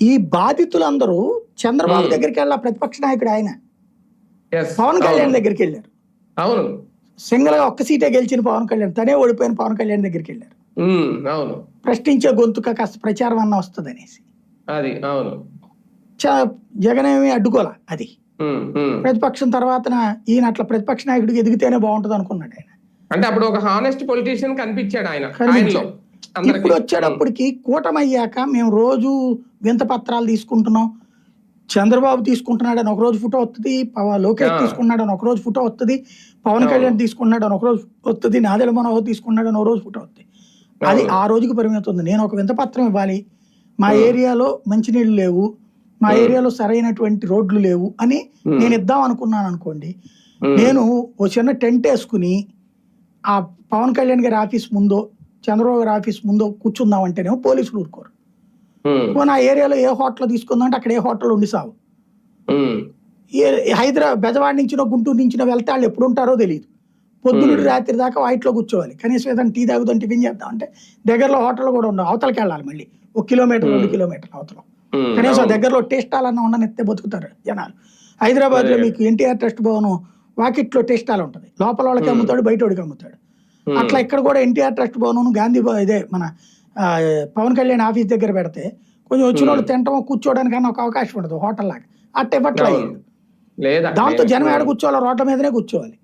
ఈ బాధితులందరూ చంద్రబాబు దగ్గరికి వెళ్ళా, ప్రతిపక్ష నాయకుడు ఆయన Yes, పవన్ అవును కళ్యాణ్ దగ్గరికి వెళ్ళారు. అవును సింగిల్ గా ఒక్క సీటే గెలిచిన పవన్ కళ్యాణ్, తనే ఓడిపోయిన పవన్ కళ్యాణ్ దగ్గరికి వెళ్ళారు. అవును ప్రశ్నించే గొంతుక కాస్త ప్రచారం అన్న వస్తుంది అనేసి. అది అవును జగన్ ఏమి అడ్డుకోలే. అది ఉమ్, ఉమ్. ప్రతిపక్షం తర్వాత ఈయన అట్లా ప్రతిపక్ష నాయకుడికి ఎదిగితేనే బాగుంటుంది అనుకున్నాడు ఆయన. అంటే అప్పుడు ఒక హానెస్ట్ పొలిటీషియన్ కనిపించాడు ఆయనలో కనిపించాడు. అందరికి. ఇప్పుడు వచ్చేటప్పటికి కూటమయ్యాక మేము రోజు వింత పత్రాలు తీసుకుంటున్నాం, చంద్రబాబు తీసుకుంటున్నాడు అని ఒకరోజు ఫోటో వస్తుంది, లోకేష్ తీసుకున్నాడు అని ఒకరోజు ఫోటో వస్తుంది, పవన్ కళ్యాణ్ తీసుకున్నాడు అని ఒకరోజు వస్తుంది, నాదెళ్ల మనోహర్ తీసుకున్నాడు అని ఒక రోజు ఫోటో వస్తుంది. అది ఆ రోజుకి పరిమితం ఉంది. నేను ఒక వింత పత్రం ఇవ్వాలి, మా ఏరియాలో మంచినీళ్ళు లేవు, మా ఏరియాలో సరైనటువంటి రోడ్లు లేవు అని నేను ఇద్దాం అనుకున్నాను అనుకోండి, నేను ఓ చిన్న టెంట్ వేసుకుని ఆ పవన్ కళ్యాణ్ గారి ఆఫీస్ ముందో చంద్రబాబు గారి ఆఫీస్ ముందో కూర్చుందామంటేనేమో పోలీసులు ఊరుకోరు. నా ఏరియాలో ఏ హోటల్ తీసుకుందాం అంటే అక్కడ ఏ హోటల్ ఉండి సావు. హైదరాబాద్ బెజవాడ నుంచినో గుంటూరు నుంచినో వెళ్తే వాళ్ళు ఎప్పుడు ఉంటారో తెలియదు. పొద్దున్నుండి రాత్రి దాకా వాటిలో కూర్చోవాలి. కనీసం ఏదైనా టీ తాగుదాం, టిఫిన్ చేద్దాం అంటే దగ్గరలో హోటల్ కూడా ఉండవు, అవతలకి వెళ్ళాలి మళ్ళీ 1 కిలోమీటర్ 2 కిలోమీటర్ల అవతల. కనీసం దగ్గరలో టేస్టాలన్నా ఉండనెత్తే బతుకుతారు జనాలు. హైదరాబాద్ లో మీకు ఎన్టీఆర్ ట్రస్ట్ భవన్ వాకిట్లో టేస్టాల్ ఉంటుంది, లోపల వాళ్ళకి అమ్ముతాడు, బయట వాడికి అమ్ముతాడు. అట్లా ఇక్కడ కూడా ఎన్టీఆర్ ట్రస్ట్ భవన్ గాంధీ ఇదే మన పవన్ కళ్యాణ్ ఆఫీస్ దగ్గర పెడితే కొంచెం వచ్చిన వాళ్ళు తింటాం కూర్చోవడానికన్నా ఒక అవకాశం ఉండదు హోటల్ లాగా. అట్ట ఇవ్వట్లేదు. దాంతో జనం ఏడ కూర్చోవాలి, రోడ్ల మీదనే కూర్చోవాలి.